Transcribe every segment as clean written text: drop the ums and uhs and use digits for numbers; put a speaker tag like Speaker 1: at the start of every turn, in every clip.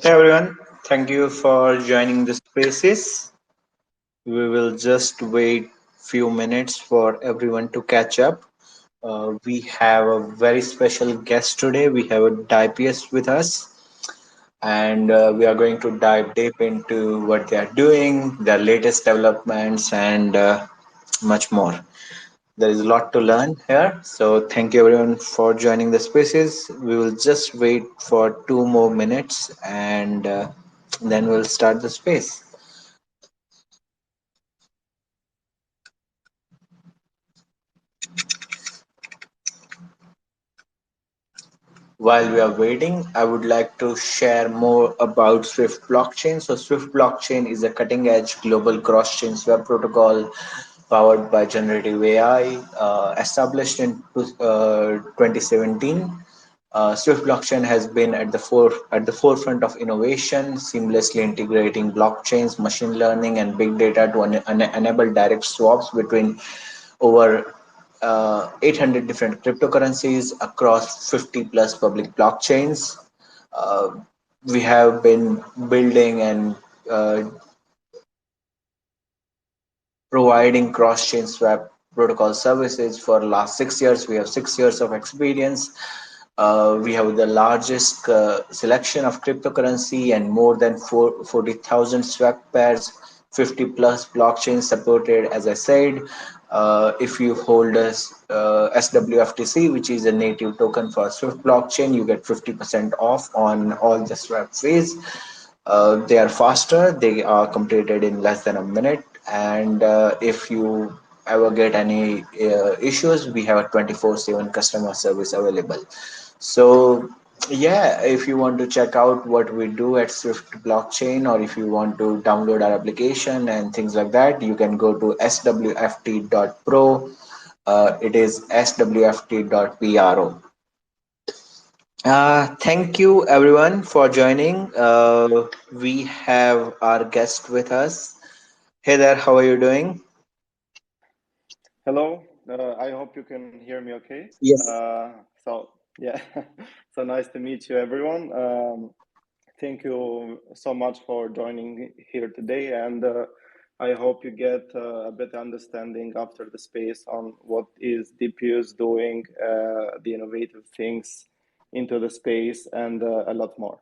Speaker 1: Hey everyone, thank you for joining the spaces. We will just wait few minutes for everyone to catch up. We have a very special guest today. We have a Dypius with us, and we are going to dive deep into what they are doing, their latest developments, and much more. There is a lot to learn here. So thank you everyone for joining the spaces. We will just wait for 2 more minutes and then we'll start the space. While we are waiting, I would like to share more about Swift blockchain. So Swift blockchain is a cutting edge global cross chain swap protocol powered by generative AI, established in 2017. Swift blockchain has been at the forefront of innovation, seamlessly integrating blockchains, machine learning, and big data to enable direct swaps between over 800 different cryptocurrencies across 50 plus public blockchains. Uh, we have been building and uh, providing cross-chain swap protocol services for the last 6 years. We have 6 years of experience. We have the largest selection of cryptocurrency and more than 40,000 swap pairs, 50 plus blockchains supported, as I said. If you hold a SWFTC, which is a native token for Swift blockchain, you get 50% off on all the swap fees. They are faster, they are completed in less than a minute. And if you ever get any issues, we have a 24/7 customer service available. So, yeah, if you want to check out what we do at Swift Blockchain, or if you want to download our application and things like that, you can go to swft.pro. It is swft.pro. Thank you everyone for joining. We have our guest with us. Hey there, how are you doing?
Speaker 2: Hello, I hope you can hear me okay.
Speaker 1: Yes.
Speaker 2: Yeah, so nice to meet you, everyone. Thank you so much for joining here today, and I hope you get a better understanding after the space on what is Dypius doing, the innovative things into the space, and a lot more.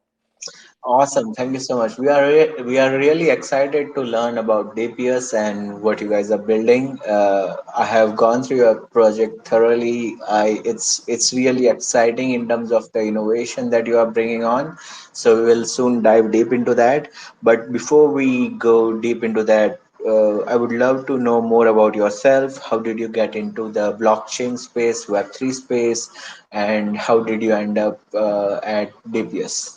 Speaker 1: Awesome. Thank you so much. We are really excited to learn about Dypius and what you guys are building. I have gone through your project thoroughly. It's really exciting in terms of the innovation that you are bringing on. So we will soon dive deep into that. But before we go deep into that, I would love to know more about yourself. How did you get into the blockchain space, Web3 space, and how did you end up at Dypius?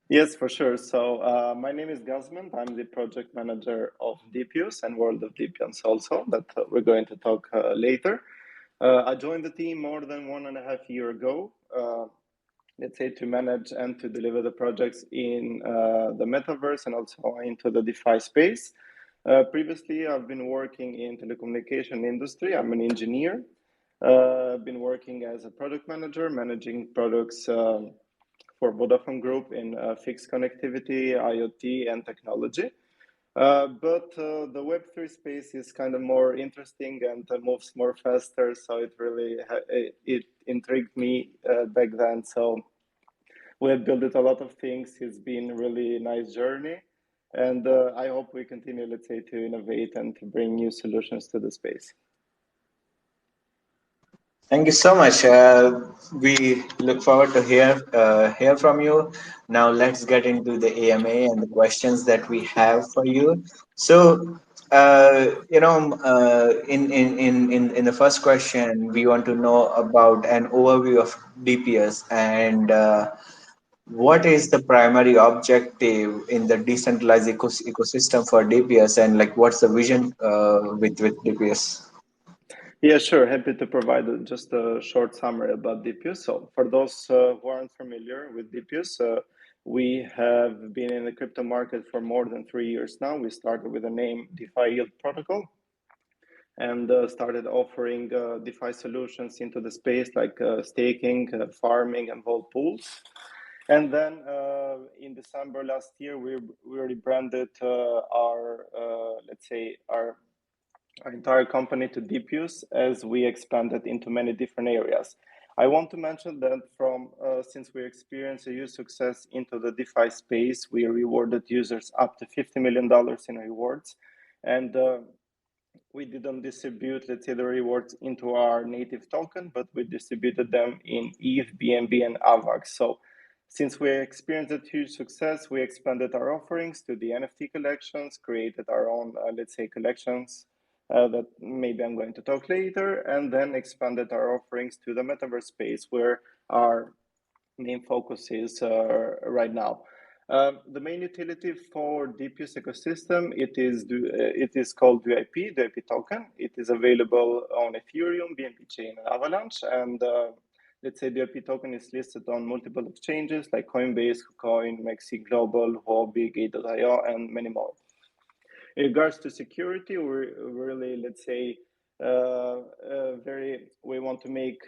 Speaker 2: Yes, for sure. So my name is Gazmend. I'm the project manager of Dypius and World of Dypians also, that we're going to talk later. I joined the team more than 1.5 years ago, let's say to manage and to deliver the projects in the metaverse and also into the DeFi space. Previously, I've been working in telecommunication industry. I'm an engineer. I've been working as a product manager, managing products for Vodafone Group in fixed connectivity, IoT, and technology. But the Web3 space is kind of more interesting and moves more faster. So it really it intrigued me back then. So we have built a lot of things. It's been a really nice journey, and I hope we continue, let's say, to innovate and to bring new solutions to the space.
Speaker 1: Thank you so much. We look forward to hear from you. Now let's get into the AMA and the questions that we have for you. So, in the first question, we want to know about an overview of DPS and what is the primary objective in the decentralized ecosystem for DPS, and like what's the vision with DPS?
Speaker 2: Yeah, sure. Happy to provide just a short summary about Dypius. So, for those who aren't familiar with Dypius, we have been in the crypto market for more than 3 years now. We started with the name DeFi Yield Protocol and started offering DeFi solutions into the space like staking, farming, and vault pools. And then in December last year, we rebranded our let's say our entire company to Dypius as we expanded into many different areas. I want to mention that from since we experienced a huge success into the DeFi space, we rewarded users up to $50 million in rewards, and we didn't distribute, let's say, the rewards into our native token, but we distributed them in ETH, BNB, and AVAX. So since we experienced a huge success, we expanded our offerings to the NFT collections, created our own, let's say, collections that maybe I'm going to talk later, and then expanded our offerings to the metaverse space, where our main focus is right now. The main utility for Dypius ecosystem, it is called DYP token. It is available on Ethereum, BNB Chain, and Avalanche, and let's say DYP token is listed on multiple exchanges like Coinbase, KuCoin, Maxi Global, Huobi, Gate.io, and many more. In regards to security, we're really, let's say, we want to make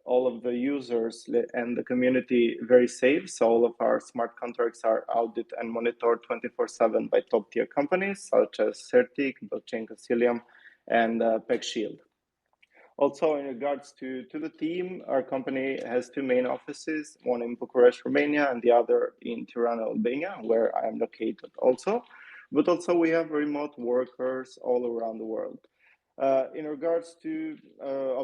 Speaker 2: all of the users and the community very safe. So all of our smart contracts are audited and monitored 24/7 by top tier companies such as Certic, Blockchain Consilium, and PegShield. Also, in regards to the team, our company has two main offices, one in Bucharest, Romania, and the other in Tirana, Albania, where I am located also. But also we have remote workers all around the world. In regards to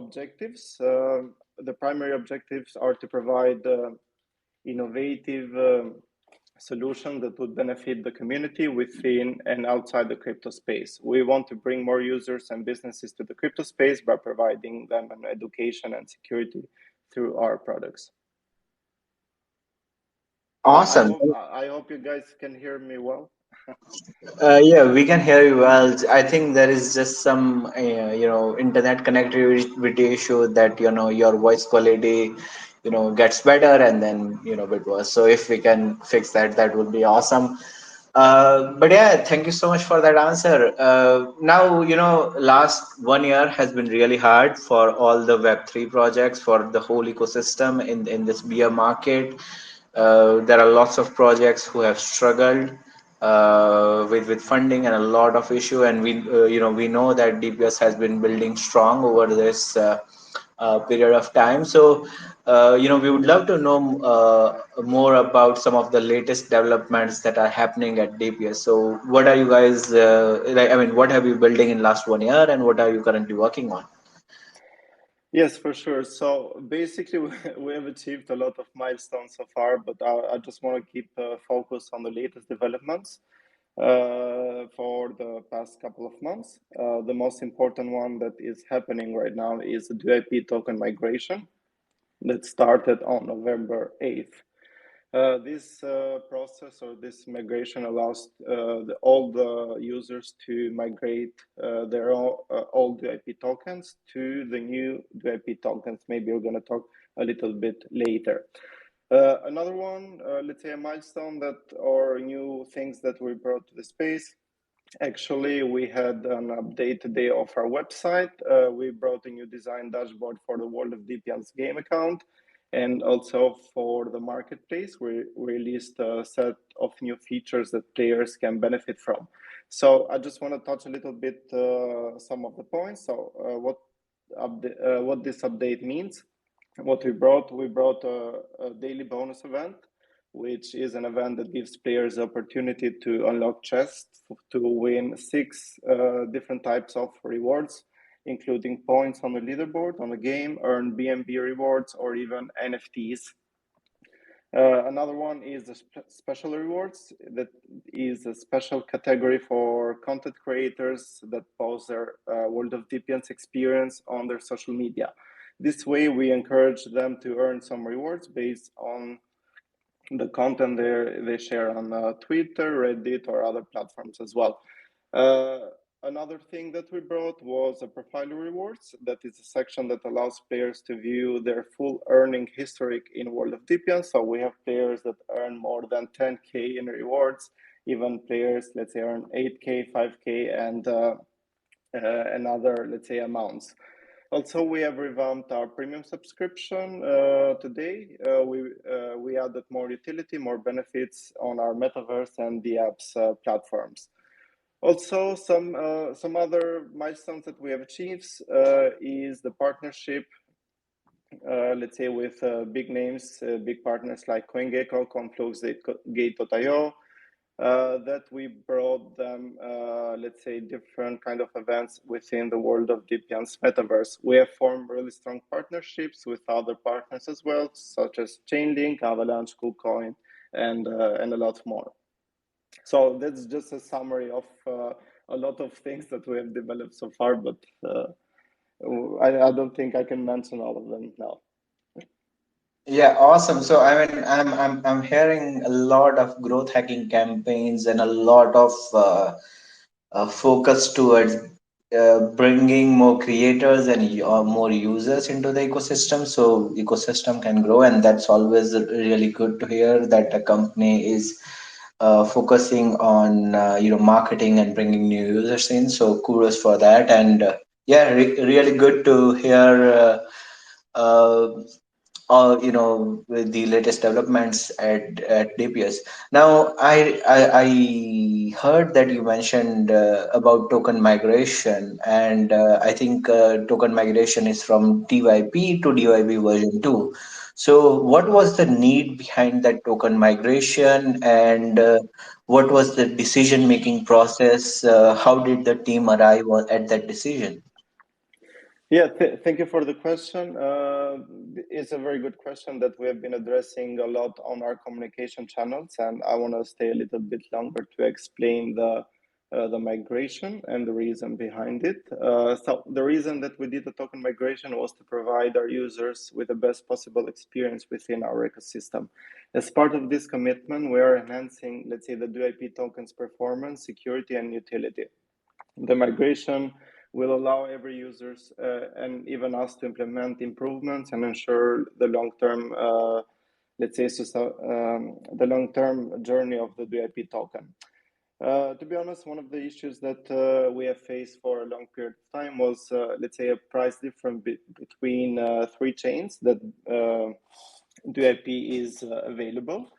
Speaker 2: objectives, the primary objectives are to provide innovative solution that would benefit the community within and outside the crypto space. We want to bring more users and businesses to the crypto space by providing them an education and security through our products.
Speaker 1: Awesome.
Speaker 2: I hope you guys can hear me well.
Speaker 1: Yeah, we can hear you well. I think there is just some, internet connectivity issue that, your voice quality, gets better and then, bit worse. So if we can fix that, that would be awesome. But yeah, thank you so much for that answer. Now, last 1 year has been really hard for all the Web3 projects, for the whole ecosystem in this bear market. There are lots of projects who have struggled with funding and a lot of issue, and we know that DPS has been building strong over this period of time. So we would love to know more about some of the latest developments that are happening at DPS. So what are you guys like? I mean, what have you building in last 1 year, and what are you currently working on?
Speaker 2: Yes, for sure. So basically, we have achieved a lot of milestones so far, but I just want to keep focus on the latest developments for the past couple of months. The most important one that is happening right now is the DYP token migration that started on November 8th. This process or this migration allows all the users to migrate their old DYP tokens to the new DYP tokens. Maybe we're going to talk a little bit later. Another one, let's say a milestone that or new things that we brought to the space. Actually, we had an update today of our website. We brought a new design dashboard for the World of Dypius game account. And also for the marketplace, we released a set of new features that players can benefit from. So I just want to touch a little bit some of the points. So what this update means, what we brought a daily bonus event, which is an event that gives players the opportunity to unlock chests to win 6 different types of rewards, including points on the leaderboard on the game, earn BNB rewards, or even NFTs. Another one is the special rewards. That is a special category for content creators that post their World of Dypius experience on their social media. This way, we encourage them to earn some rewards based on the content they share on Twitter, Reddit, or other platforms as well. Another thing that we brought was a profile rewards. That is a section that allows players to view their full earning historic in World of Dypius. So we have players that earn more than 10K in rewards, even players, let's say, earn 8K, 5K, and other, let's say, amounts. Also, we have revamped our premium subscription today. We added more utility, more benefits on our metaverse and the apps platforms. Also, some other milestones that we have achieved is the partnership, let's say, with big names, big partners like CoinGecko, Conflux, Gate.io, that we brought them, let's say, different kind of events within the world of Dypian's metaverse. We have formed really strong partnerships with other partners as well, such as Chainlink, Avalanche, KuCoin, and a lot more. So that's just a summary of a lot of things that we have developed so far, but I don't think I can mention all of them now.
Speaker 1: Yeah, awesome. So I mean, I'm hearing a lot of growth hacking campaigns and a lot of focus towards bringing more creators and more users into the ecosystem, so ecosystem can grow, and that's always really good to hear that a company is focusing on marketing and bringing new users in. So kudos for that, and yeah, really good to hear. With the latest developments at Dypius. Now, I heard that you mentioned about token migration, and I think token migration is from DYP to DYP version 2. So, what was the need behind that token migration, and what was the decision-making process? How did the team arrive at that decision?
Speaker 2: Yeah, thank you for the question. It's a very good question that we have been addressing a lot on our communication channels, and I want to stay a little bit longer to explain the migration and the reason behind it. So the reason that we did the token migration was to provide our users with the best possible experience within our ecosystem. As part of this commitment, we are enhancing, let's say, the DIP tokens performance, security, and utility. The migration will allow every users and even us to implement improvements and ensure the long-term, let's say, the long-term journey of the DIP token. To be honest, one of the issues that we have faced for a long period of time was, let's say, a price difference between three chains that DIP is available.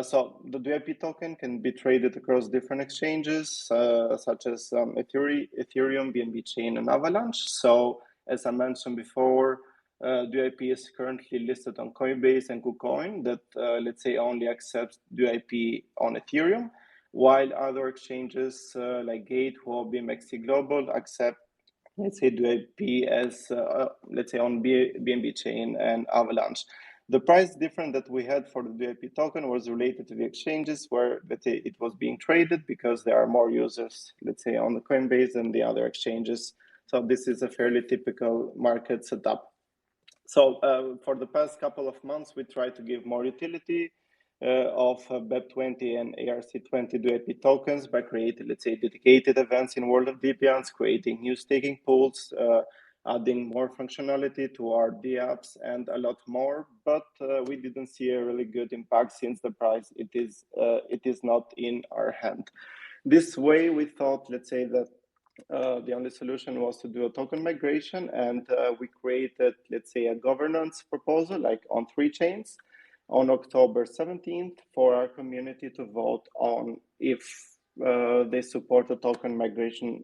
Speaker 2: So the DIP token can be traded across different exchanges, such as Ethereum, BNB Chain, and Avalanche. So as I mentioned before, DIP is currently listed on Coinbase and KuCoin that, let's say, only accepts DIP on Ethereum, while other exchanges like Gateway, BMXC Global accept, let's say, DIP as, let's say, on BNB Chain and Avalanche. The price difference that we had for the DIP token was related to the exchanges where, let's say, it was being traded because there are more users, let's say, on the Coinbase than the other exchanges. So this is a fairly typical market setup. So for the past couple of months, we tried to give more utility of BEP20 and ARC20 DIP tokens by creating, let's say, dedicated events in World of Dypians, creating new staking pools, adding more functionality to our D apps and a lot more, but we didn't see a really good impact since the price it is not in our hand. This way, we thought, let's say, that the only solution was to do a token migration, and we created, let's say, a governance proposal like on three chains on October 17th for our community to vote on if they support a token migration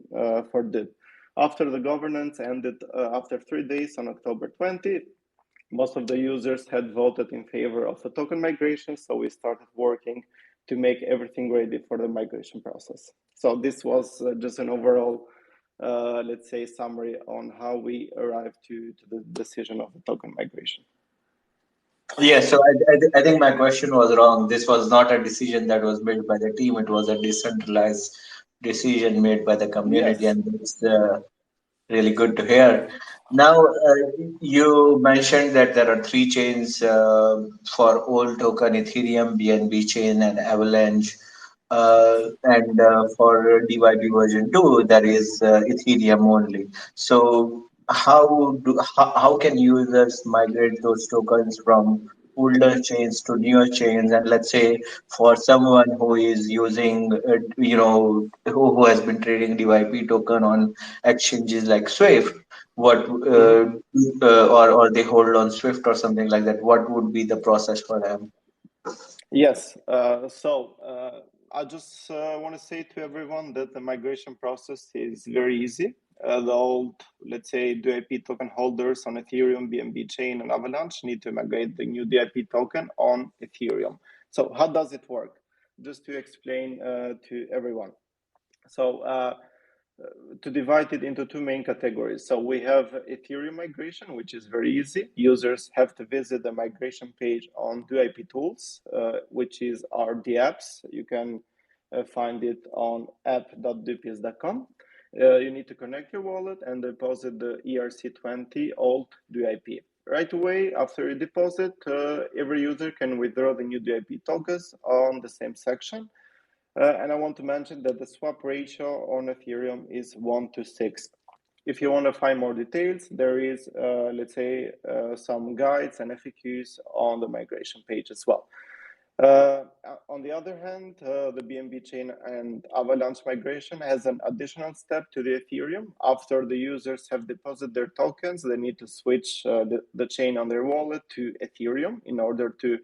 Speaker 2: for DIP. After the governance ended after 3 days on October 20, most of the users had voted in favor of the token migration, so we started working to make everything ready for the migration process. So this was just an overall, let's say, summary on how we arrived to the decision of the token migration.
Speaker 1: Yeah, so I think my question was wrong. This was not a decision that was made by the team. It was a decentralized decision made by the community,
Speaker 2: Yes.
Speaker 1: and it's really good to hear. Now, you mentioned that there are three chains for old token, Ethereum, BNB chain, and Avalanche. And for DYP version 2, that is Ethereum only. So how can users migrate those tokens from older chains to newer chains? And let's say for someone who is using, who has been trading DYP token on exchanges like Swift, what
Speaker 2: Mhm.
Speaker 1: or they hold on Swift or something like that, what would be the process for them?
Speaker 2: Yes. I just want to say to everyone that the migration process is very easy. The old, let's say, DIP token holders on Ethereum, BNB chain, and Avalanche need to migrate the new DIP token on Ethereum. So, how does it work? Just to explain to everyone. So, to divide it into two main categories. So we have Ethereum migration, which is very easy. Users have to visit the migration page on DIP Tools, which is our apps. You can find it on app.dypius.com. You need to connect your wallet and deposit the ERC20 alt DIP. Right away, after you deposit, every user can withdraw the new DIP tokens on the same section. And I want to mention that the swap ratio on Ethereum is 1 to 6. If you want to find more details, there is, let's say, some guides and FAQs on the migration page as well. Uh, on the other hand, the BNB chain and Avalanche migration has an additional step to the Ethereum. After the users have deposited their tokens, they need to switch the chain on their wallet to Ethereum in order to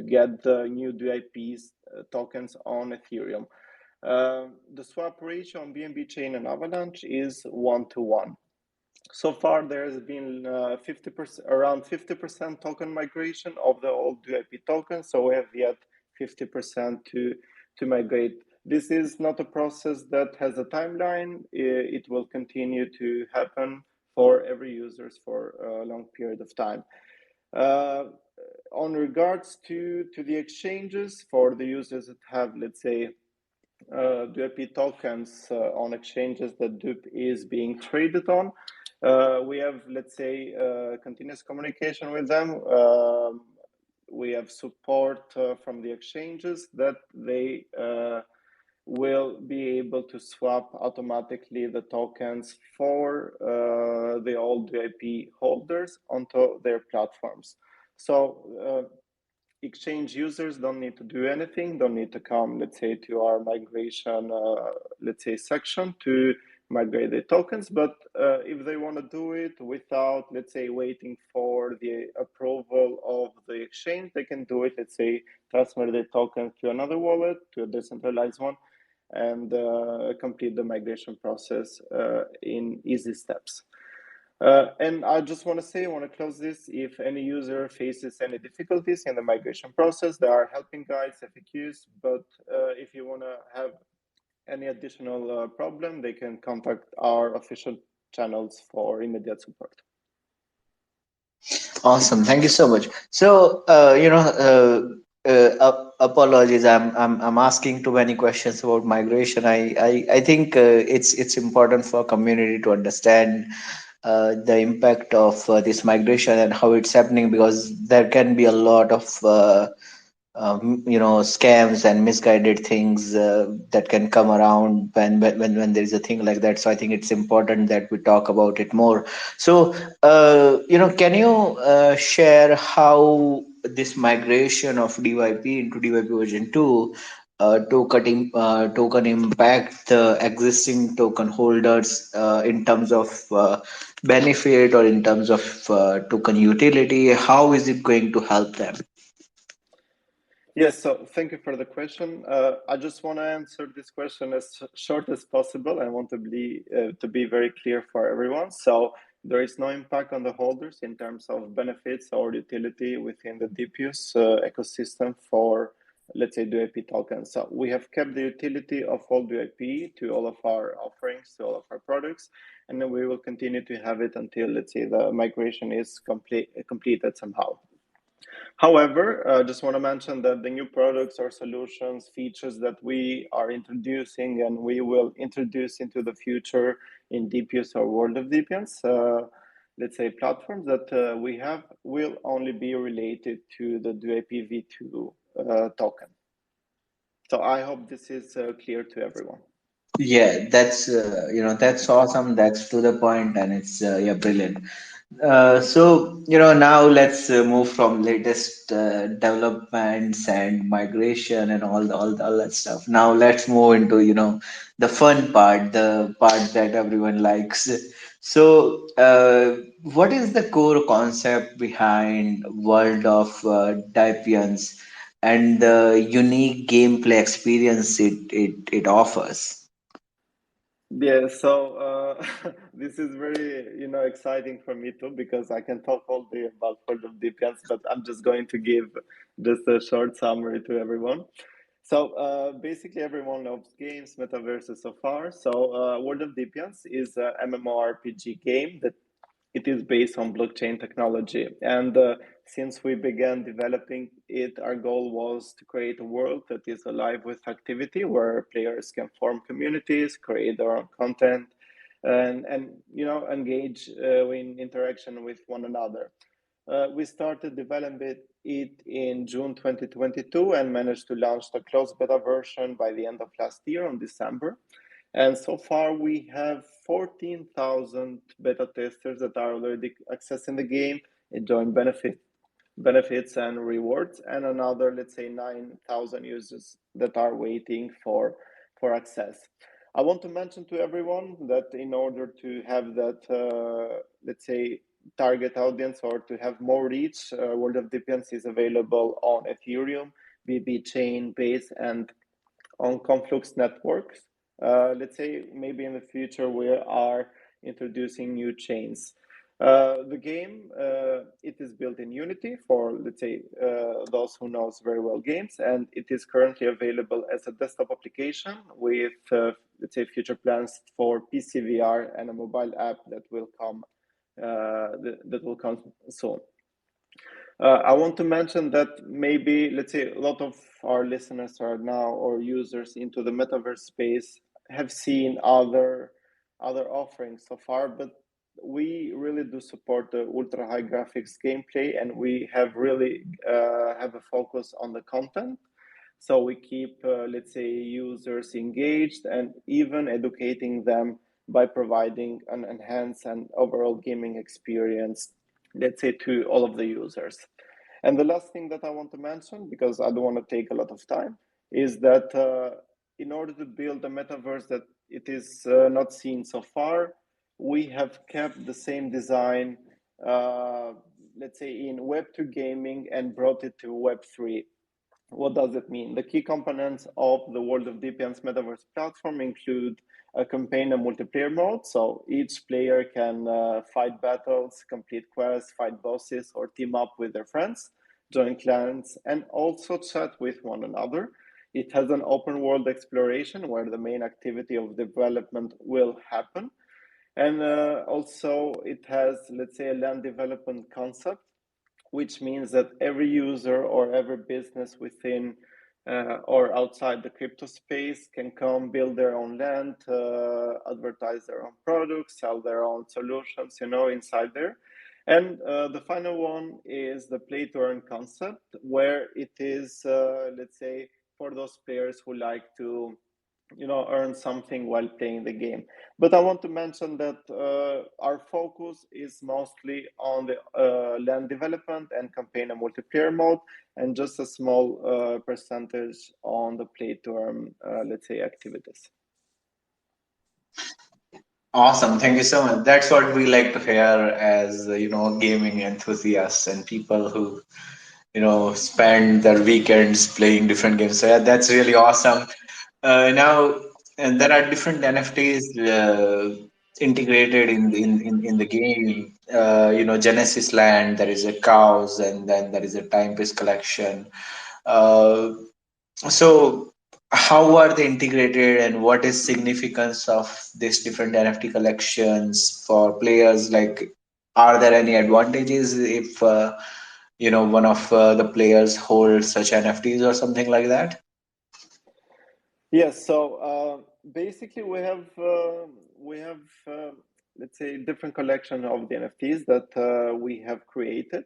Speaker 2: get the new DIPs tokens on Ethereum. The swap ratio on BNB chain and Avalanche is 1 to 1. So far, there has been 50%, around 50% token migration of the old DIP tokens. So we have yet 50% to migrate. This is not a process that has a timeline. It will continue to happen for every users for a long period of time. Uh, on regards to the exchanges for the users that have, let's say, DIP tokens on exchanges that DUP is being traded on. We have, let's say, continuous communication with them. We have support from the exchanges that they will be able to swap automatically the tokens for the old DIP holders onto their platforms. So exchange users don't need to do anything, don't need to come, let's say, to our migration, let's say, section to migrate the tokens. But if they want to do it without, let's say, waiting for the approval of the exchange, they can do it, let's say, transfer the tokens to another wallet, to a decentralized one, and complete the migration process in easy steps. And I just want to say, I want to close this. If any user faces any difficulties in the migration process, there are helping guides, FAQs. But if you want to have any additional problem, they can contact our official channels for immediate support.
Speaker 1: Awesome, thank you so much. So apologies, I'm asking too many questions about migration. I think it's important for community to understand the impact of this migration and how it's happening, because there can be a lot of scams and misguided things that can come around when there is a thing like that. So I think it's important that we talk about it more. So can you share how this migration of DYP into DYP version 2 token impact the existing token holders in terms of benefit, or in terms of token utility? How is it going to help them?
Speaker 2: Yes, so thank you for the question. I just want to answer this question as short as possible. I want to be very clear for everyone. So there is no impact on the holders in terms of benefits or utility within the Dypius ecosystem for, let's say, DIP tokens. So we have kept the utility of all DIP to all of our offerings, to all of our products, and then we will continue to have it until, let's say, the migration is completed somehow. However, I just want to mention that the new products or solutions, features that we are introducing and we will introduce into the future in Dypius or World of Dypians, let's say, platforms that we have will only be related to the DIP v2 token. So I hope this is clear to everyone.
Speaker 1: Yeah, that's awesome. That's to the point, and it's yeah, brilliant. So now let's move from latest developments and migration and all that stuff. Now let's move into the fun part, the part that everyone likes. So, what is the core concept behind World of Dypians and the unique gameplay experience it offers?
Speaker 2: Yeah, so this is very, exciting for me too because I can talk all day about World of Deepens, but I'm just going to give just a short summary to everyone. So basically, everyone loves games, metaverses so far. So World of Deepens is a MMORPG game that it is based on blockchain technology. And since we began developing it, our goal was to create a world that is alive with activity where players can form communities, create their own content, and engage in interaction with one another. We started developing it in June 2022 and managed to launch the closed beta version by the end of last year on December. And so far, we have 14,000 beta testers that are already accessing the game, enjoying benefits and rewards, and another, let's say, 9,000 users that are waiting for access. I want to mention to everyone that in order to have that, let's say, target audience or to have more reach, World of Deepens is available on Ethereum, BB chain base, and on Conflux networks. Let's say maybe in the future we are introducing new chains. The game it is built in Unity for, let's say, those who knows very well games, and it is currently available as a desktop application with let's say future plans for PC VR and a mobile app that will come soon. I want to mention that maybe, let's say, a lot of our listeners are now or users into the metaverse space have seen other offerings so far, but we really do support the ultra high graphics gameplay, and we have really have a focus on the content. So we keep, let's say, users engaged and even educating them by providing an enhanced and overall gaming experience, let's say, to all of the users. And the last thing that I want to mention, because I don't want to take a lot of time, is that in order to build a metaverse that it is not seen so far, we have kept the same design, let's say, in Web2 gaming and brought it to Web3. What does it mean? The key components of the World of Deepens metaverse platform include a campaign and multiplayer mode. So each player can fight battles, complete quests, fight bosses, or team up with their friends, join clans, and also chat with one another. It has an open world exploration where the main activity of development will happen. And also, it has, let's say, a land development concept, which means that every user or every business within or outside the crypto space can come build their own land, advertise their own products, sell their own solutions, inside there. And the final one is the play to earn concept, where it is, let's say, for those players who like to earn something while playing the game. But I want to mention that our focus is mostly on the land development and campaign and multiplayer mode, and just a small percentage on the play to earn, let's say, activities.
Speaker 1: Awesome, thank you so much. That's what we like to hear as gaming enthusiasts and people who spend their weekends playing different games. So yeah, that's really awesome. Now, and there are different NFTs integrated in the game. Genesis Land. There is a cows, and then there is a time piece collection. Uh, so, how are they integrated, and what is significance of these different NFT collections for players? Like, are there any advantages if one of the players holds such NFTs or something like that?
Speaker 2: Yes, so basically we have let's say different collection of the NFTs that we have created,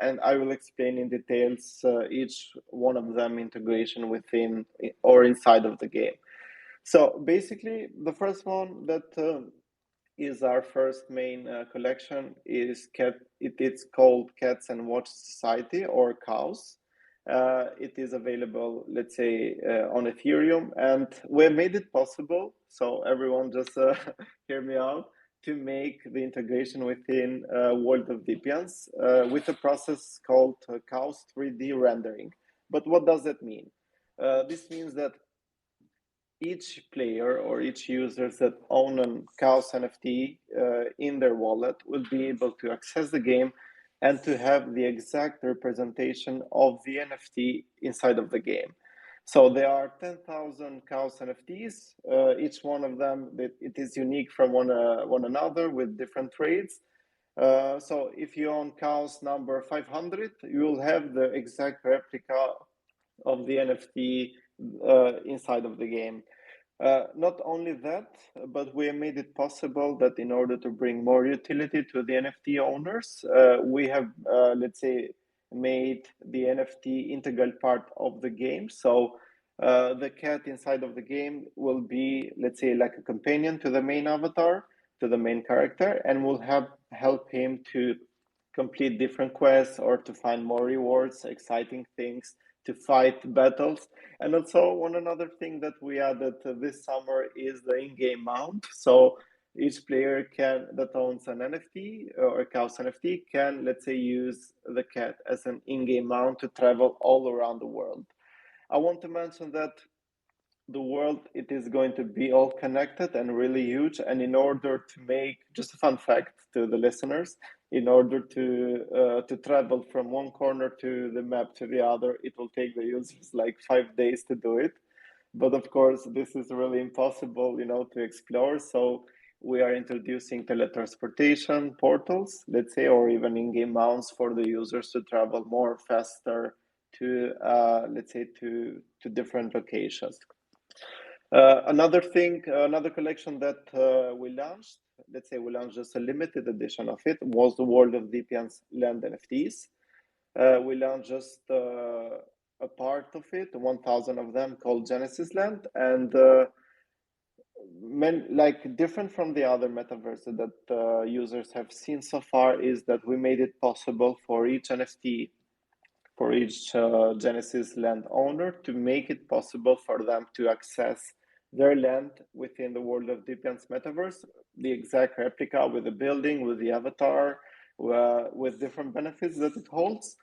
Speaker 2: and I will explain in details each one of them integration within or inside of the game. So basically, the first one that is our first main collection is cat. It's called Cats and Watch Society, or cows. It is available, let's say, on Ethereum, and we made it possible. So everyone, just hear me out. to make the integration within World of Depians with a process called Chaos 3D rendering. But what does that mean? This means that each player or each user that own a Chaos NFT in their wallet will be able to access the game and to have the exact representation of the NFT inside of the game. So there are 10,000 Chaos NFTs. Each one of them, it is unique from one another with different traits. So if you own Chaos number 500, you will have the exact replica of the NFT inside of the game. Not only that, but we have made it possible that in order to bring more utility to the NFT owners, we have, let's say, made the NFT integral part of the game. So the cat inside of the game will be, let's say, like a companion to the main avatar, to the main character, and will help him to complete different quests or to find more rewards, exciting things, to fight battles. And also one another thing that we added this summer is the in-game mount. So each player that owns an NFT or a Chaos NFT can, let's say, use the cat as an in-game mount to travel all around the world. I want to mention that the world, it is going to be all connected and really huge. And in order to make, just a fun fact to the listeners, in order to travel from one corner to the map to the other, it will take the users like 5 days to do it. But of course, this is really impossible, to explore. So we are introducing teletransportation portals, let's say, or even in-game mounts for the users to travel more faster to, let's say, to different locations. Another thing, another collection that we launched, let's say we launched just a limited edition of it, was the World of Depian's Land NFTs. We launched just a part of it, 1,000 of them, called Genesis Land, and different from the other metaverses that users have seen so far is that we made it possible for each NFT, for each Genesis land owner, to make it possible for them to access their land within the World of Depian's metaverse, the exact replica with the building, with the avatar, with different benefits that it holds.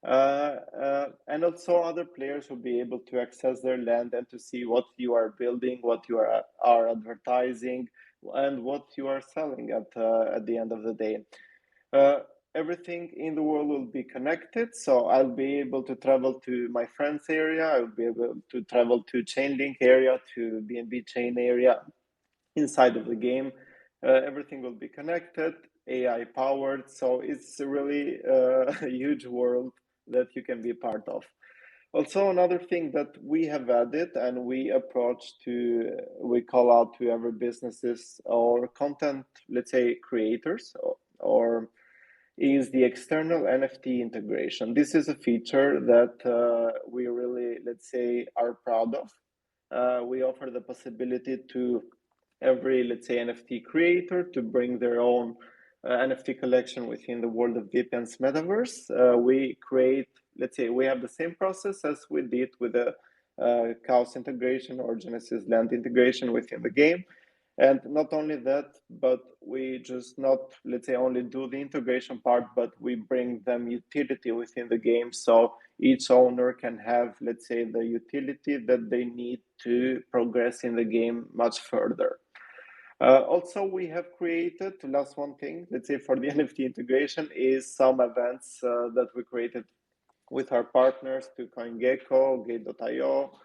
Speaker 2: And also other players will be able to access their land and to see what you are building, what you are advertising, and what you are selling at the end of the day. Everything in the world will be connected, so I'll be able to travel to my friend's area, I'll be able to travel to Chainlink area, to BNB Chain area inside of the game. Everything will be connected, AI powered, so it's really a huge world that you can be part of. Also, another thing that we have added and we call out to every businesses or content, let's say, creators or is the external NFT integration. This is a feature that we really, let's say, are proud of. We offer the possibility to every, let's say, NFT creator to bring their own NFT collection within the World of Depian's metaverse. We create, let's say, we have the same process as we did with the Chaos integration or Genesis Land integration within the game. And not only that, but we just not, let's say, only do the integration part, but we bring them utility within the game. So each owner can have, let's say, the utility that they need to progress in the game much further. Also, we have created, last one thing, let's say, for the NFT integration is some events that we created with our partners to CoinGecko, Gate.io,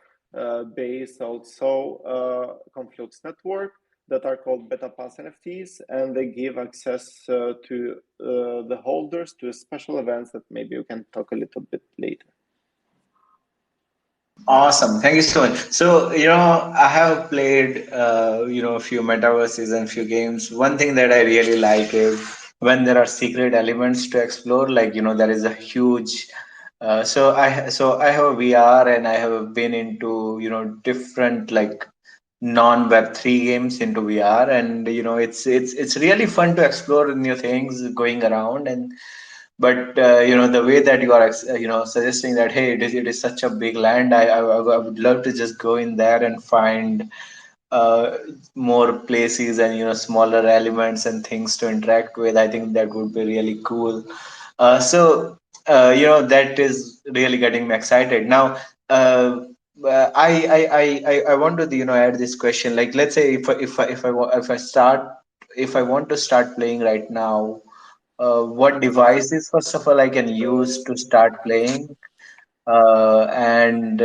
Speaker 2: Base, also Conflux Network, that are called Beta Pass NFTs, and they give access to the holders to special events that maybe we can talk a little bit later.
Speaker 1: Awesome. Thank you so much. So, I have played, a few metaverses and few games. One thing that I really like is when there are secret elements to explore, there is a huge, so I have a VR and I have been into, different non Web3 games into VR, and it's really fun to explore new things going around. And but the way that you are suggesting that, hey, it is such a big land, I would love to just go in there and find more places and smaller elements and things to interact with. I think that would be really cool. That is really getting me excited now. uh, I want to add this question, like, let's say if I want to start playing right now, what devices first of all I can use to start playing, and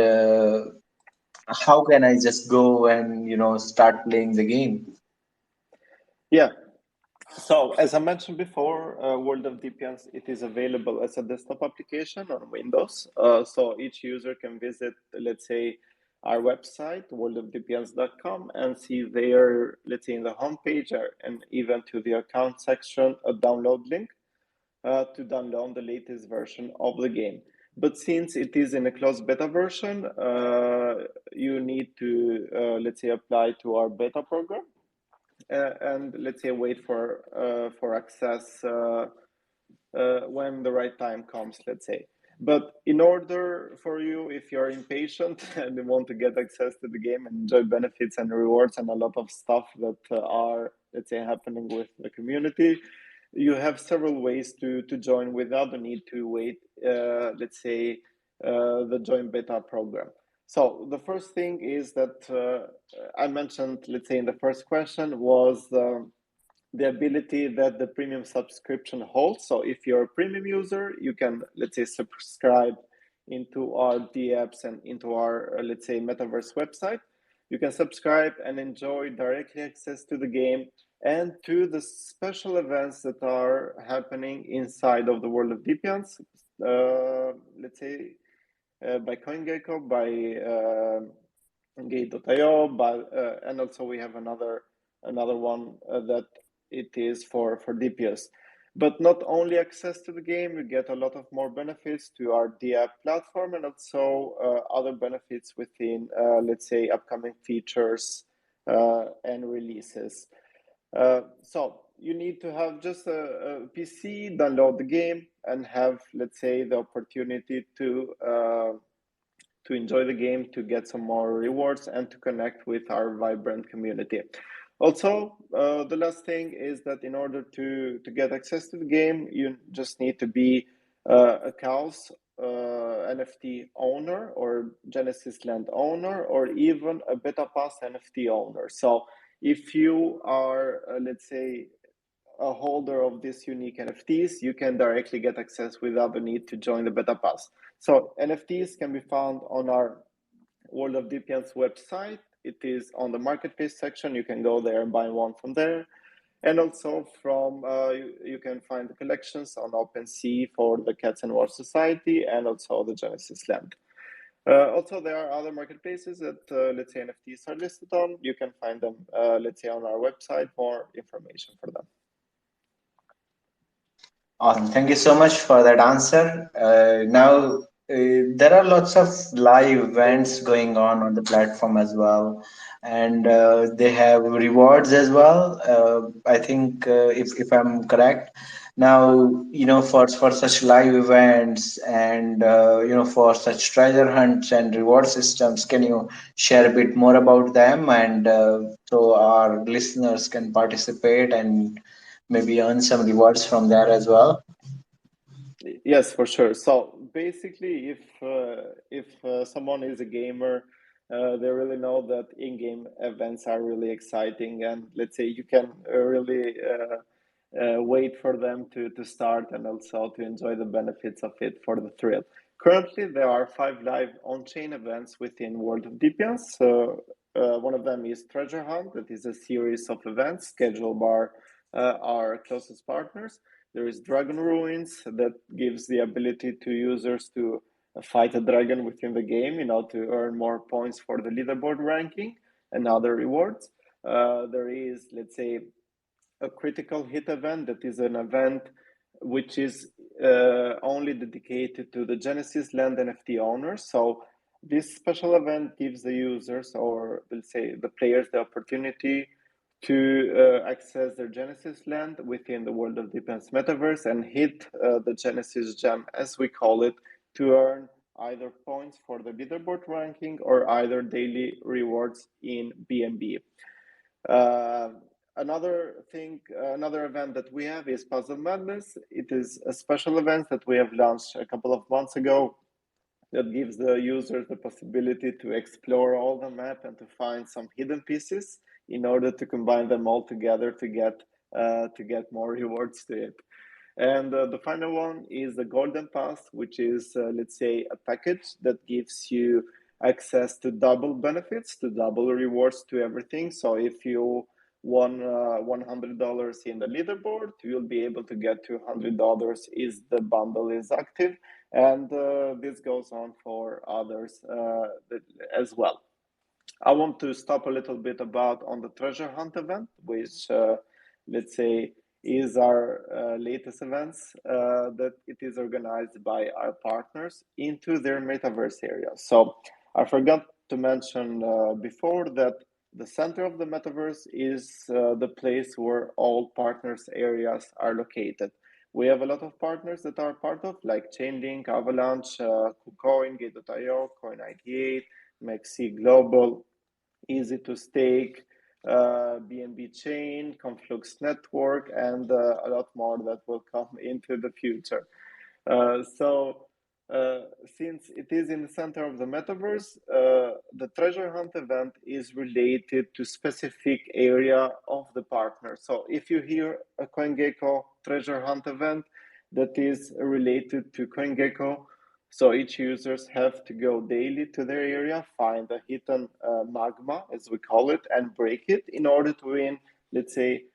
Speaker 1: how can I just go and start playing the game?
Speaker 2: Yeah. So as I mentioned before, World of DPNs, it is available as a desktop application on Windows. So each user can visit, let's say, our website, worldofdpns.com, and see there, let's say, in the homepage and even to the account section, a download link to download the latest version of the game. But since it is in a closed beta version, you need to, let's say, apply to our beta program and let's say wait for access when the right time comes, let's say. But in order for you, if you're impatient and you want to get access to the game and enjoy benefits and rewards and a lot of stuff that are, let's say, happening with the community, you have several ways to join without the need to wait, let's say, the join beta program. So the first thing is that I mentioned, let's say, in the first question was the ability that the premium subscription holds. So if you're a premium user, you can, let's say, subscribe into our DApps and into our, let's say, metaverse website. You can subscribe and enjoy directly access to the game and to the special events that are happening inside of the world of DPNs, let's say, by CoinGecko, by Gate.io, and also we have another one that it is for Dypius. But not only access to the game, you get a lot of more benefits to our DApp platform and also other benefits within, let's say, upcoming features and releases. So you need to have just a PC, download the game, and have, let's say, the opportunity to enjoy the game, to get some more rewards, and to connect with our vibrant community. Also, the last thing is that in order to get access to the game, you just need to be a CAUS NFT owner or Genesis Land owner or even a Beta Pass NFT owner. So if you are, let's say, a holder of these unique NFTs, you can directly get access without the need to join the Beta Pass. So NFTs can be found on our World of DPN's website. It is on the marketplace section. You can go there and buy one from there. And also from, you can find the collections on OpenSea for the Cats and War Society and also the Genesis Land. Also, there are other marketplaces that, let's say, NFTs are listed on. You can find them, let's say, on our website, more information for them.
Speaker 1: Awesome. Thank you so much for that answer. Now, there are lots of live events going on the platform as well, and they have rewards as well. I think, if I'm correct. Now, for such live events and for such treasure hunts and reward systems, can you share a bit more about them, and so our listeners can participate and maybe earn some rewards from there as well?
Speaker 2: Yes, for sure. So basically, if someone is a gamer, they really know that in-game events are really exciting, and let's say you can really wait for them to start and also to enjoy the benefits of it for the thrill. Currently, there are 5 live on-chain events within World of DPNs. So one of them is Treasure Hunt, that is a series of events scheduled by our closest partners. There is Dragon Ruins that gives the ability to users to fight a dragon within the game, to earn more points for the leaderboard ranking and other rewards. There is, let's say, a critical hit event that is an event which is only dedicated to the Genesis Land NFT owners. So this special event gives the users, or let's say the players, the opportunity to access their Genesis land within the World of Defense metaverse and hit the Genesis gem, as we call it, to earn either points for the leaderboard ranking or either daily rewards in BNB. Another event that we have is Puzzle Madness. It is a special event that we have launched a couple of months ago that gives the users the possibility to explore all the map and to find some hidden pieces in order to combine them all together to get more rewards to it. And the final one is the Golden Pass, which is, let's say, a package that gives you access to double benefits, to double rewards to everything. So if you won $100 in the leaderboard, you'll be able to get $200 if the bundle is active. And this goes on for others as well. I want to stop a little bit about on the treasure hunt event, which let's say is our latest events that it is organized by our partners into their metaverse area. So I forgot to mention before that the center of the metaverse is the place where all partners areas are located. We have a lot of partners that are part of, like Chainlink, Avalanche, KuCoin, Gate.io, Coin98, Maxi Global, Easy to Stake, BNB Chain, Conflux Network, and a lot more that will come into the future. Since it is in the center of the metaverse, the treasure hunt event is related to specific area of the partner. So if you hear a CoinGecko treasure hunt event, that is related to CoinGecko. So each users have to go daily to their area, find a hidden magma, as we call it, and break it in order to win, let's say,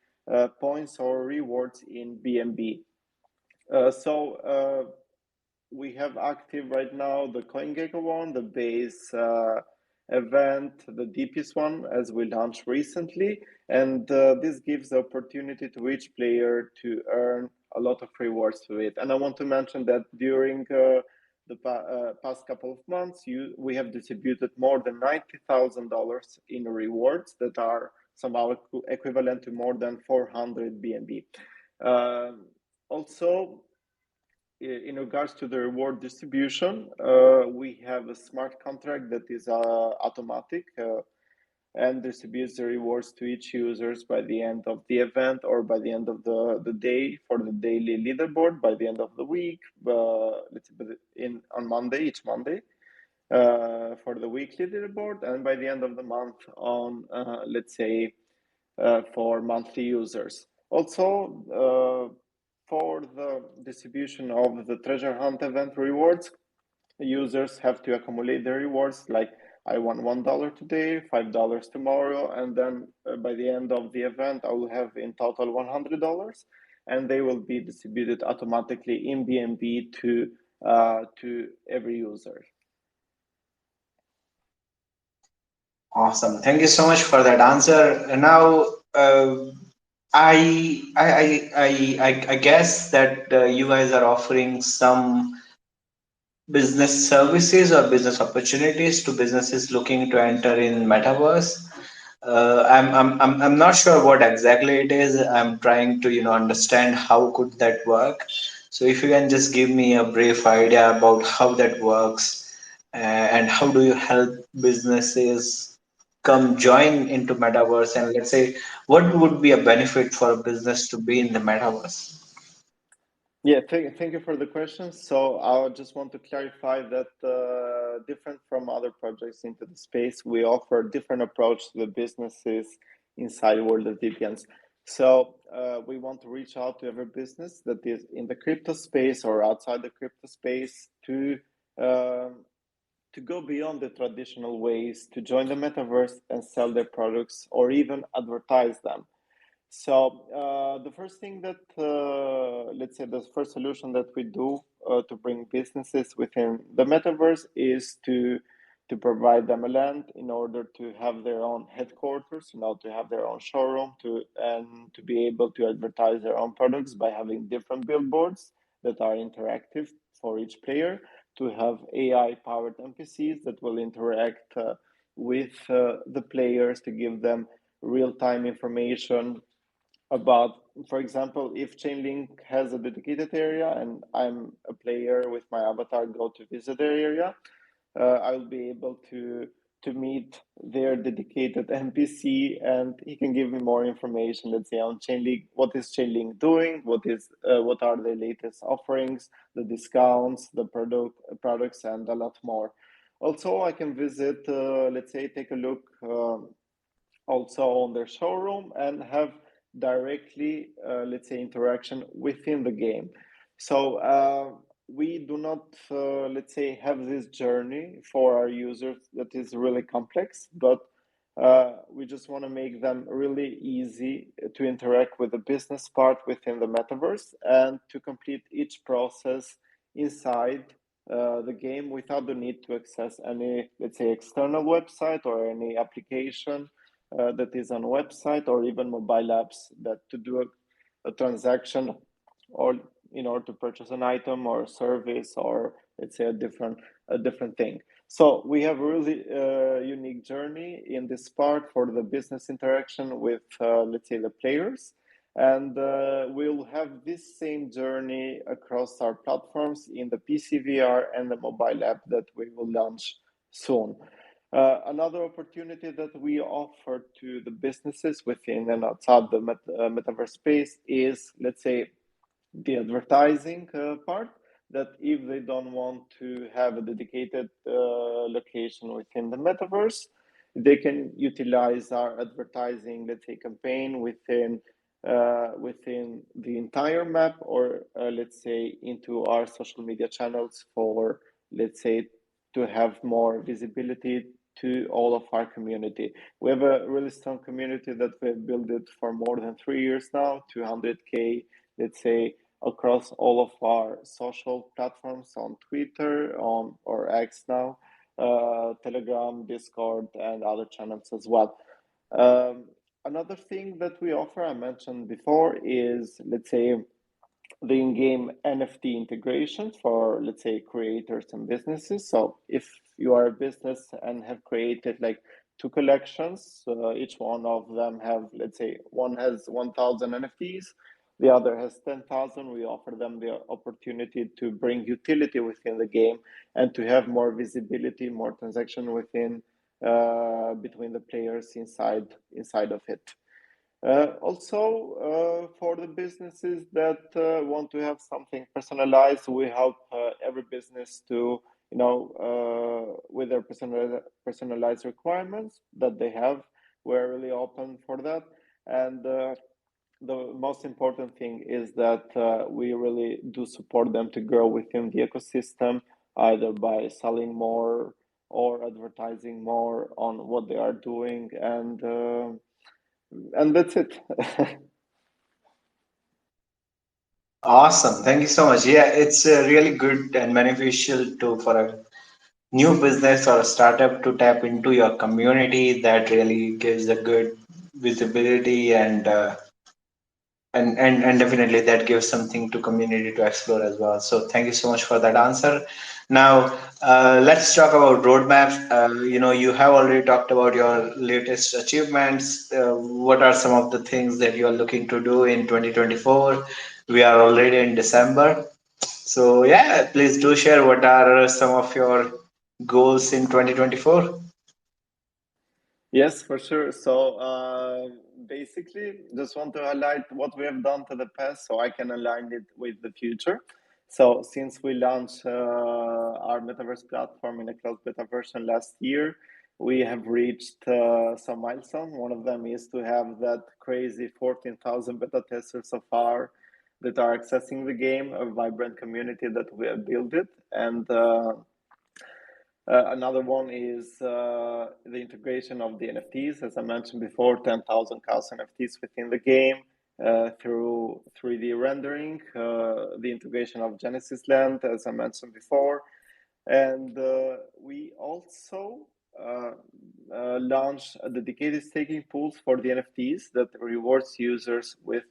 Speaker 2: points or rewards in BNB. We have active right now the CoinGecko one, the base event, the Dypius one, as we launched recently. And this gives the opportunity to each player to earn a lot of rewards to it. And I want to mention that during the past couple of months, we have distributed more than $90,000 in rewards that are somehow equivalent to more than 400 BNB. Also, in regards to the reward distribution, we have a smart contract that is automatic and distributes the rewards to each users by the end of the event or by the end of the day for the daily leaderboard, by the end of the week, let's say on Monday, each Monday, for the weekly leaderboard, and by the end of the month on, let's say, for monthly users. Also, for the distribution of the treasure hunt event rewards, users have to accumulate the rewards, like I won $1 today, $5 tomorrow, and then by the end of the event, I will have in total $100, and they will be distributed automatically in BNB to every user.
Speaker 1: Awesome. Thank you so much for that answer. And now, I guess that you guys are offering some business services or business opportunities to businesses looking to enter in metaverse. I'm not sure what exactly it is. I'm trying to understand how could that work. So if you can just give me a brief idea about how that works, and how do you help businesses come join into metaverse, and let's say what would be a benefit for a business to be in the metaverse?
Speaker 2: Yeah, thank you for the question. So I just want to clarify that different from other projects into the space, we offer a different approach to the businesses inside World of Dypians. So we want to reach out to every business that is in the crypto space or outside the crypto space to go beyond the traditional ways, to join the metaverse and sell their products or even advertise them. So the first thing that, let's say the first solution that we do to bring businesses within the metaverse is to provide them a land in order to have their own headquarters, to have their own showroom, and to be able to advertise their own products by having different billboards that are interactive for each player, to have AI-powered NPCs that will interact with the players to give them real-time information about, for example, if Chainlink has a dedicated area and I'm a player with my avatar go to visit their area, I'll be able to meet their dedicated NPC, and he can give me more information, let's say on Chainlink, what is Chainlink doing, what are the latest offerings, the discounts, the products, and a lot more. Also, I can visit, let's say, take a look also on their showroom and have directly, let's say, interaction within the game. So we do not, let's say, have this journey for our users that is really complex, but we just want to make them really easy to interact with the business part within the metaverse and to complete each process inside the game without the need to access any, let's say, external website or any application that is on website or even mobile apps that to do a transaction or in order to purchase an item or a service or let's say a different thing. So we have a really unique journey in this part for the business interaction with let's say the players, and we'll have this same journey across our platforms in the PC VR and the mobile app that we will launch soon. Another opportunity that we offer to the businesses within and outside the metaverse space is, let's say, the advertising part, that if they don't want to have a dedicated location within the metaverse, they can utilize our advertising, let's say, campaign within the entire map, or let's say into our social media channels for, let's say, to have more visibility to all of our community. We have a really strong community that we've built it for more than 3 years now, 200K, let's say, across all of our social platforms on Twitter, on or X now, Telegram, Discord, and other channels as well. Another thing that we offer, I mentioned before, is, let's say, the in-game NFT integration for, let's say, creators and businesses. So if you are a business and have created like 2 collections, each one of them have, let's say, one has 1,000 NFTs, the other has 10,000. We offer them the opportunity to bring utility within the game and to have more visibility, more transaction within between the players inside of it. Also, for the businesses that want to have something personalized, we help every business to, with their personalized requirements that they have. We're really open for that. And the most important thing is that we really do support them to grow within the ecosystem, either by selling more or advertising more on what they are doing, and that's it.
Speaker 1: Awesome. Thank you so much. Yeah, it's really good and beneficial to for a new business or a startup to tap into your community. That really gives a good visibility and definitely that gives something to community to explore as well. So thank you so much for that answer. Now let's talk about roadmaps. You have already talked about your latest achievements. What are some of the things that you are looking to do in 2024? We are already in December, so yeah, please do share what are some of your goals in 2024.
Speaker 2: Yes, for sure. So basically, just want to highlight what we have done to the past so I can align it with the future. So since we launched our metaverse platform in a closed beta version last year, we have reached some milestones. One of them is to have that crazy 14,000 beta testers so far that are accessing the game, a vibrant community that we have built it. And another one is the integration of the NFTs. As I mentioned before, 10,000 chaos NFTs within the game through 3D rendering, the integration of Genesis Land, as I mentioned before. And we also launched a dedicated staking pools for the NFTs that rewards users with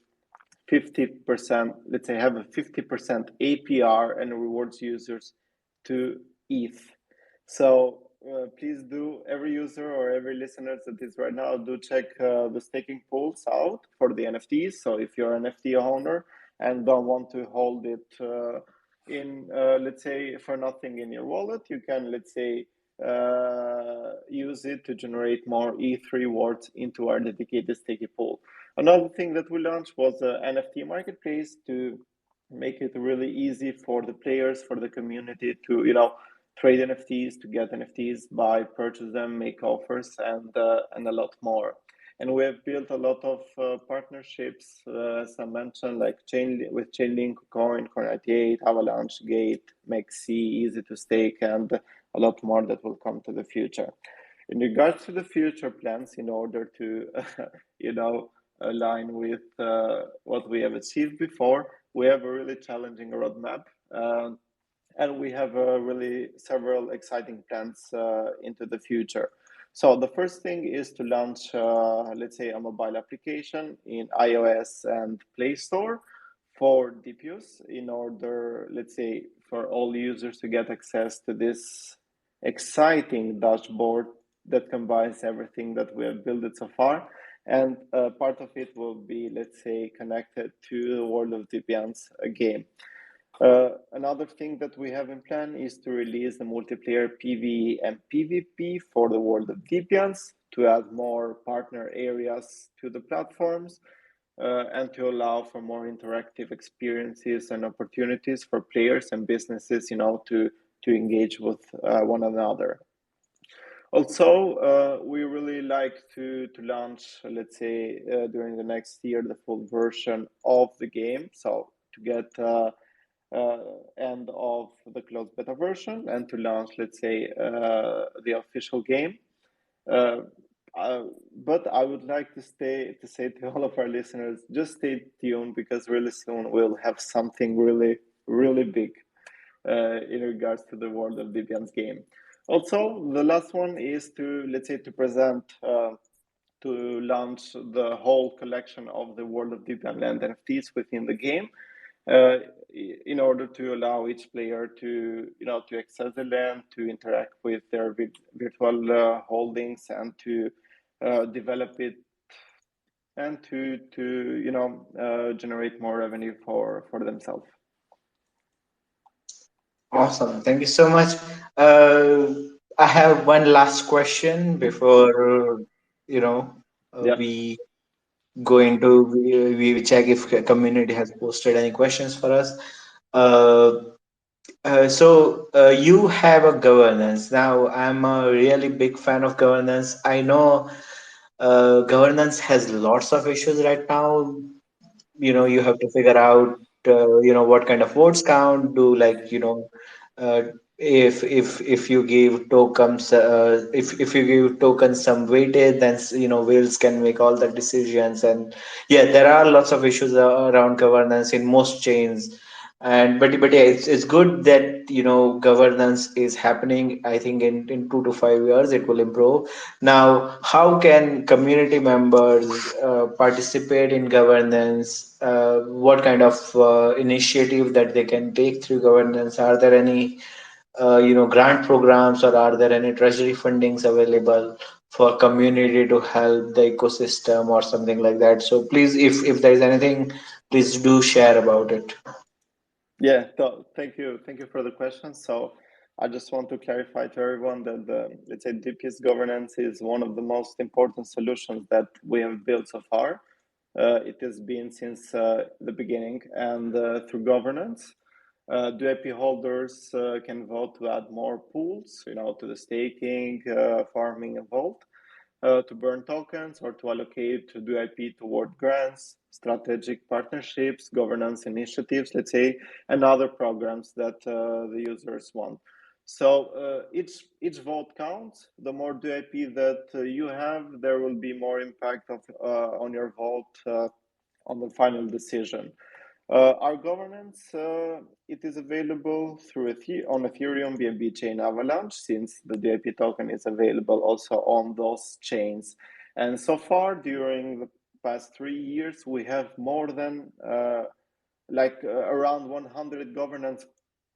Speaker 2: 50%, let's say, have a 50% APR and rewards users to ETH. So please do, every user or every listener that is right now, do check the staking pools out for the NFTs. So if you're an NFT owner and don't want to hold it in, let's say, for nothing in your wallet, you can, let's say, use it to generate more ETH rewards into our dedicated staking pool. Another thing that we launched was an NFT marketplace to make it really easy for the players, for the community to, trade NFTs, to get NFTs, buy, purchase them, make offers, and a lot more. And we have built a lot of partnerships, as I mentioned, like with Chainlink, Coin98, Avalanche, Gate, Maxi, Easy to Stake, and a lot more that will come to the future. In regards to the future plans, in order to, align with what we have achieved before, we have a really challenging roadmap. And we have really several exciting plans into the future. So the first thing is to launch, let's say, a mobile application in iOS and Play Store for Dypius in order, let's say, for all users to get access to this exciting dashboard that combines everything that we have built so far. And part of it will be, let's say, connected to the World of Dypians game. Another thing that we have in plan is to release the multiplayer PvE and PvP for the World of Dypians to add more partner areas to the platforms and to allow for more interactive experiences and opportunities for players and businesses, to engage with one another. Also, we really like to launch, let's say, during the next year, the full version of the game. So to get end of the closed beta version and to launch, let's say, the official game. But I would like to say to all of our listeners, just stay tuned because really soon we'll have something really, really big in regards to the World of Dypians game. Also, the last one is to, let's say, to present, to launch the whole collection of the World of Dypian land NFTs within the game. In order to allow each player to, to access the land, to interact with their virtual holdings, and to develop it, and to generate more revenue for themselves.
Speaker 1: Awesome. Thank you so much. I have one last question before,
Speaker 2: Yeah.
Speaker 1: we go into, we check if the community has posted any questions for us. Uh, so you have a governance. Now, I'm a really big fan of governance. I know governance has lots of issues right now. You have to figure out what kind of votes count, do, like, uh, if you give tokens, if you give tokens some weightage, then whales can make all the decisions. And yeah, there are lots of issues around governance in most chains. And but yeah, it's good that governance is happening. I think in 2 to 5 years it will improve. Now, how can community members participate in governance? What kind of initiative that they can take through governance? Are there any grant programs, or are there any treasury fundings available for community to help the ecosystem or something like that? So please, if there is anything, please do share about it.
Speaker 2: Yeah, thank you for the question. So I just want to clarify to everyone that the, let's say, Dypius governance is one of the most important solutions that we have built so far. It has been since the beginning, and through governance, DIP holders can vote to add more pools, to the staking, farming, and vault, to burn tokens, or to allocate to DIP toward grants, strategic partnerships, governance initiatives, let's say, and other programs that the users want. So each vote counts. The more DIP that you have, there will be more impact on your vote on the final decision. Our governance, it is available through on Ethereum, BNB chain, Avalanche, since the DIP token is available also on those chains. And so far, during the past 3 years, we have more than around 100 governance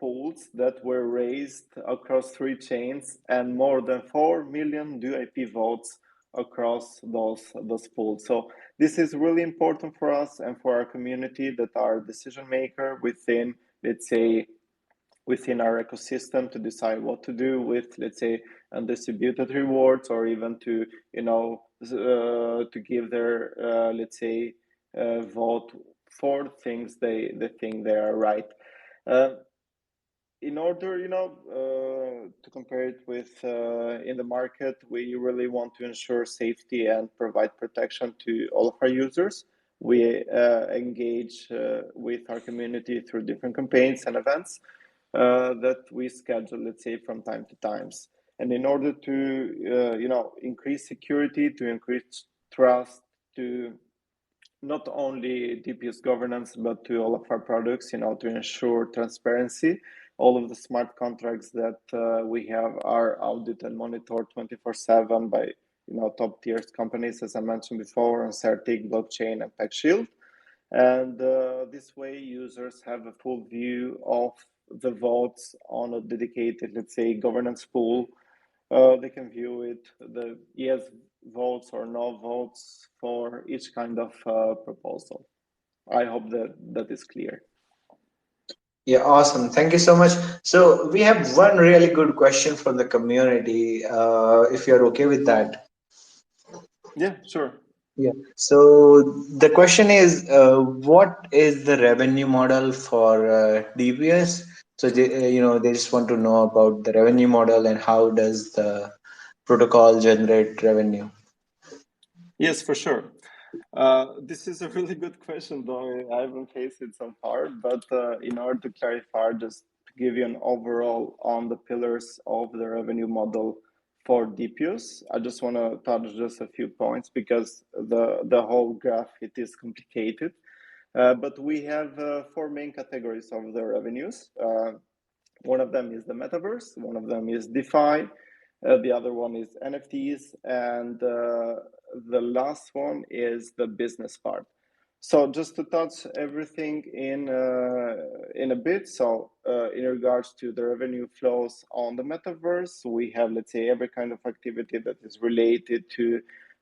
Speaker 2: pools that were raised across 3 chains and more than 4 million DIP votes across those pools. So this is really important for us and for our community that are decision maker within, let's say, within our ecosystem to decide what to do with, let's say, undistributed rewards, or even to, to give their, let's say, vote for things they think they are right. In order, to compare it with in the market, we really want to ensure safety and provide protection to all of our users. We engage with our community through different campaigns and events that we schedule, let's say, from time to times. And in order to, increase security, to increase trust, to not only Dypius governance, but to all of our products, to ensure transparency. All of the smart contracts that we have are audited and monitored 24/7 by top tier companies, as I mentioned before, on SWFT Blockchain and PackShield. And this way, users have a full view of the votes on a dedicated, let's say, governance pool. They can view it, the yes votes or no votes for each kind of proposal. I hope that is clear.
Speaker 1: Yeah, awesome. Thank you so much. So we have one really good question from the community, if you're okay with that.
Speaker 2: Yeah, sure.
Speaker 1: Yeah. So the question is, what is the revenue model for DPS? So they just want to know about the revenue model and how does the protocol generate revenue?
Speaker 2: Yes, for sure. This is a really good question, though I haven't faced it so far. But in order to clarify, just to give you an overall on the pillars of the revenue model for Dypius, I just want to touch just a few points because the whole graph, it is complicated. But we have 4 main categories of the revenues. One of them is the metaverse, one of them is DeFi, the other one is NFTs, and the last one is the business part. So just to touch everything in a bit. So in regards to the revenue flows on the metaverse, we have, let's say, every kind of activity that is related to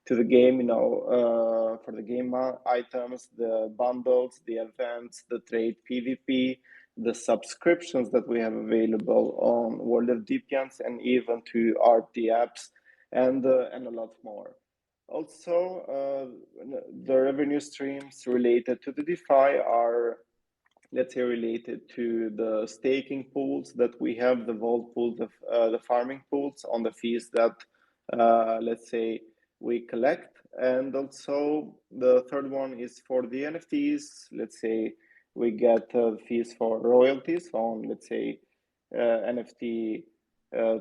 Speaker 2: the game, for the game items, the bundles, the events, the trade PvP, the subscriptions that we have available on World of Deepians, and even to RT apps, and a lot more. Also, the revenue streams related to the DeFi are, let's say, related to the staking pools that we have, the vault pools, the farming pools on the fees that, let's say, we collect. And also the third one is for the NFTs. Let's say we get fees for royalties on, let's say, NFT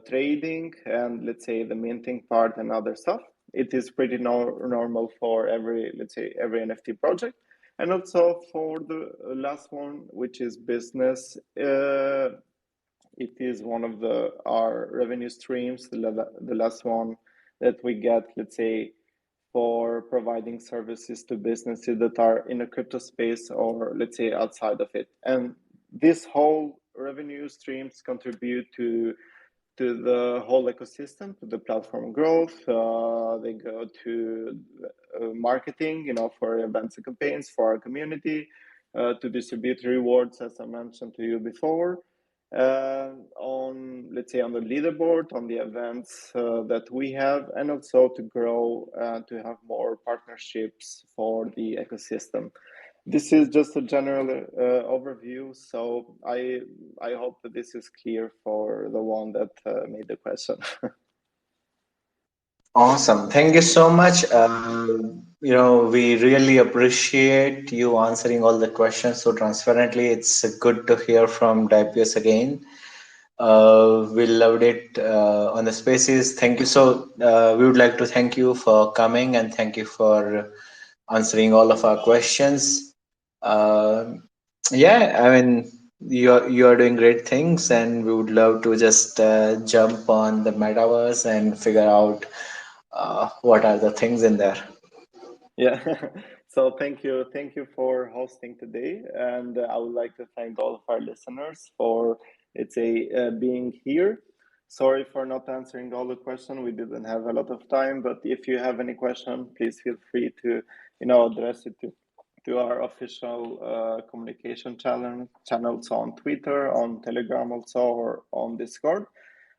Speaker 2: trading, and let's say the minting part and other stuff. It is pretty normal for every, let's say, every NFT project. And also for the last one, which is business, it is one of our revenue streams, the last one that we get, let's say, for providing services to businesses that are in a crypto space or, let's say, outside of it. And this whole revenue streams contribute to the whole ecosystem, to the platform growth. They go to marketing, for events and campaigns for our community, to distribute rewards, as I mentioned to you before, on, let's say, on the leaderboard, on the events that we have, and also to grow and to have more partnerships for the ecosystem. This is just a general overview, so I hope that this is clear for the one that made the question.
Speaker 1: Awesome. Thank you so much. We really appreciate you answering all the questions so transparently. It's good to hear from Dypius again. We loved it on the spaces. Thank you. So we would like to thank you for coming and thank you for answering all of our questions. Yeah, I mean, you're doing great things, and we would love to just jump on the metaverse and figure out what are the things in there.
Speaker 2: Yeah. So thank you for hosting today, and I would like to thank all of our listeners for it's a being here. Sorry for not answering all the questions. We didn't have a lot of time, but if you have any question, please feel free to address it to our official communication channels on Twitter, on Telegram also, or on Discord.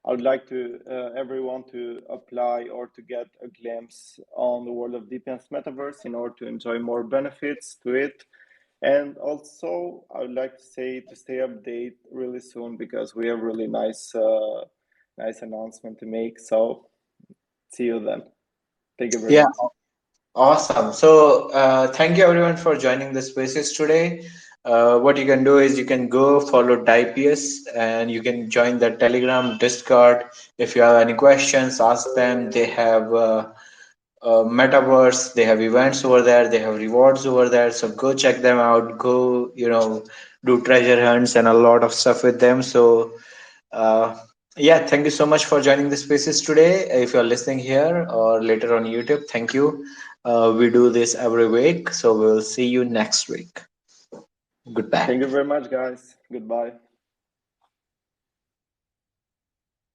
Speaker 2: I would like to everyone to apply or to get a glimpse on the world of Dypius metaverse in order to enjoy more benefits to it. And also, I would like to say to stay updated really soon, because we have really nice announcement to make. So see you then. Thank you very
Speaker 1: Yeah,
Speaker 2: much.
Speaker 1: awesome. So thank you everyone for joining the spaces today. What you can do is you can go follow Dypius and you can join the Telegram, Discord. If you have any questions, ask them. They have metaverse, they have events over there, they have rewards over there. So go check them out. Go, do treasure hunts and a lot of stuff with them. So uh, yeah, thank you so much for joining the spaces today. If you're listening here or later on YouTube, thank you. We do this every week, so we'll see you next week. Goodbye.
Speaker 2: Thank you very much, guys. Goodbye.